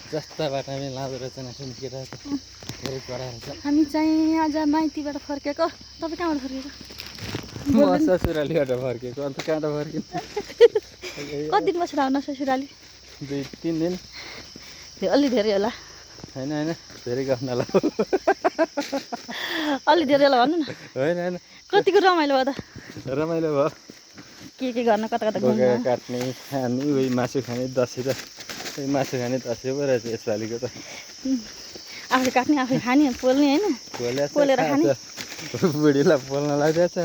जस्ता बाटामै लाँदो रहेछ नि केटा धेरै कराएर छ। हामी चाहिँ आज माइतीबाट फर्केको। तपाईँ कहाँबाट फर्केको? म ससुरालीबाट फर्केको। अन्त कहाँबाट फर्किनु? कति दिन बसेर आउनु ससुराली? 2-3 दिन। अलि धेरै होला। होइन होइन धेरै गफ नलाऊ। अलि धेरै होला भन्नु न। होइन होइन कतिको रमाइलो भयो त? रमाइलो भयो। के गर्न कता कता घुम्न? बोकेर काट्ने खाने उही मासु खाने दसैँ त मासु खाने दसैँ पो रहेछ यसपालिको त। आफै काट्ने आफै खाने पोल्ने होइन? पोलेर खाने। बुढीलाई पोल्न लाग्दैछ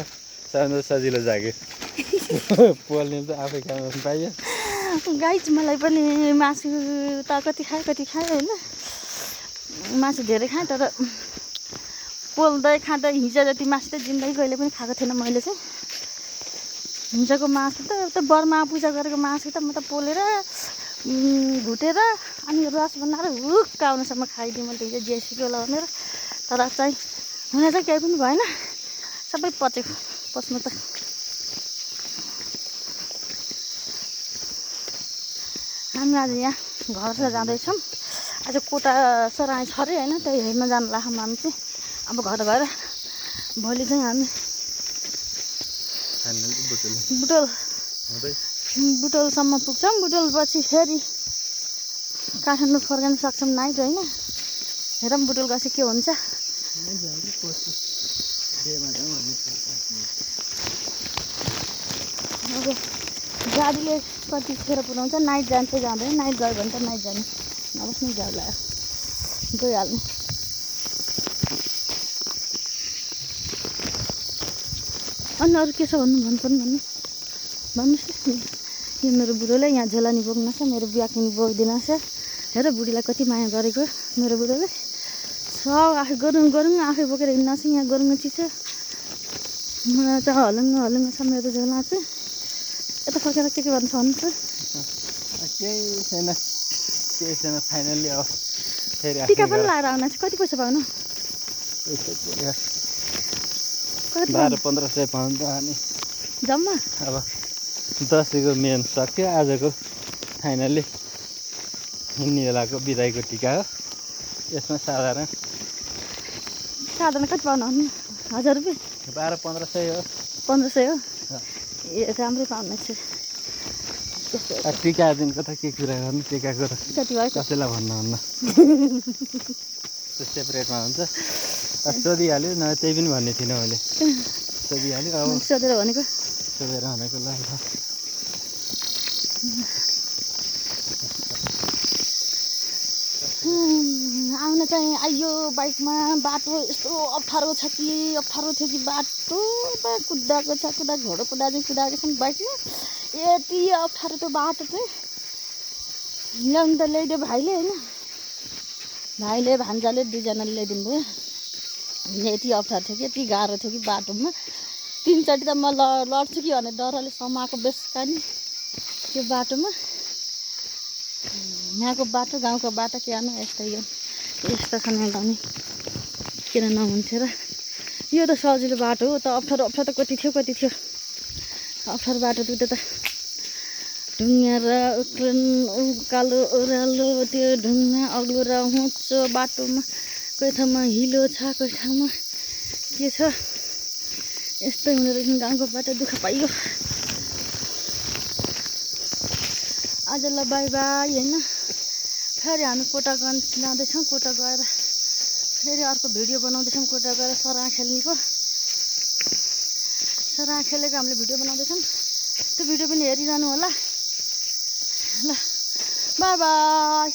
सानो सजिलो जाग्यो। पोल्ने त आफै खानु पाइयो। गाइज मलाई पनि मासु त कति खाएँ होइन, मासु धेरै खाएँ तर पोल्दै खाँदै हिजो जति मासु त जिन्दगी कहिले पनि खाएको थिएन मैले चाहिँ। हिजोको मासु त बर्मा पूजा गरेको मासु त म त पोलेर भुटेर अनि रस बनाएर हुक्क आउनुसम्म खाइदिएँ मैले हिजो जेसीको होला भनेर। तर चाहिँ हुन चाहिँ केही पनि भएन, सबै पच्यो पच्नु त। हामी आज यहाँ घरतिर जाँदैछौँ। आज कोटा सराई छ अरे होइन, त्यही हेर्न जानु लाग्छौँ हामी चाहिँ। अब घर गएर भोलि चाहिँ हामी बुटोलसम्म पुग्छौँ। बुटोलपछि फेरि काठमाडौँ फर्कन सक्छौँ नाइट होइन। हेरौँ बुटोल गएपछि के हुन्छ। अब गाडीले कतिखेर पुऱ्याउँछ, नाइट जान्छ जाँदैन। नाइट गयो भने त नाइट जाने, नबस्नु जाऊ लाग्यो गइहाल्ने। अनि अरू के छ भन्नुहोस् न। यो मेरो बुढोले यहाँ झोलानी बोक्न छ, मेरो ब्याकिनी बोकिदिन छ। हेर बुढीलाई कति माया गरेको मेरो बुढोले। सब आफै गरुङ आफै बोकेर हिँड्न छ। यहाँ गरुङ चिसो, मलाई त हलुङ्ग छ मेरो झोला चाहिँ। यता फर्केर के गर्नु छ भन्नु? केही छैन फाइनल्ली अब फेरि टिका पनि लाएर आउन चाहिँ कति पैसा पाउनु? 1200-1500 पाउँछ अनि जम्मा। अब दसैँको मेन सक्यो, आजको फाइनल्ली हिँड्ने बेलाको बिदाईको टिका हो। यसमा साधारण कति पाउनु? 1000 रुपियाँ? 1200-1500 हो। 1500 हो? ए राम्रै पाउनु छ। टिका दिनको त के कुरा गर्नु, टिकाको त कति भयो कसैलाई भन्नुहुन्न। त्यो सेपरेटमा हुन्छ। सोधिहाल्यो न, त्यही पनि भन्ने थिइनँ मैले। सोधिहाल्यो अब सोधेर भनेको ल। आउन चाहिँ आइयो बाइकमा। बाटो यस्तो अप्ठ्यारो छ कि अप्ठ्यारो थियो कि बाटो कुदाएको छ। घोडा कुदाएको छन् बाइकमा। यति अप्ठ्यारो त्यो बाटो चाहिँ ल्याउनु त ल्याइदियो भाइले होइन, भाइले भान्जाले दुईजनाले ल्याइदिनु भयो। यति अप्ठ्यारो थियो कि यति गाह्रो थियो कि बाटोमा 3चोटि त म लड्छु कि भने डरले समाएको बेसका नि त्यो बाटोमा। यहाँको बाटो गाउँको बाटो के आउनु यस्तै हो, यस्तो छ नि गाउँ किन नहुन्थ्यो र। यो त सजिलो बाटो हो त, अप्ठ्यारो त कति थियो। अप्ठ्यारो बाटो त ढुङ्गा र उकालो ओह्रालो त्यो ढुङ्गा अग्लो र हुँचो बाटोमा। कोही ठाउँमा हिलो छ, कोही ठाउँमा के छ, यस्तै हुँदो रहेछ गाउँको बाटो। दुःख पाइयो। आजलाई बाई बाई होइन। फेरि हामी कोटागञ्ज जाँदैछौँ। कोटा गएर फेरि अर्को भिडियो बनाउँदैछौँ। कोटा गएर सरा खेल्नेको, सरा खेलेको हामीले भिडियो बनाउँदैछौँ। त्यो भिडियो पनि हेरिरहनु होला ल। By by.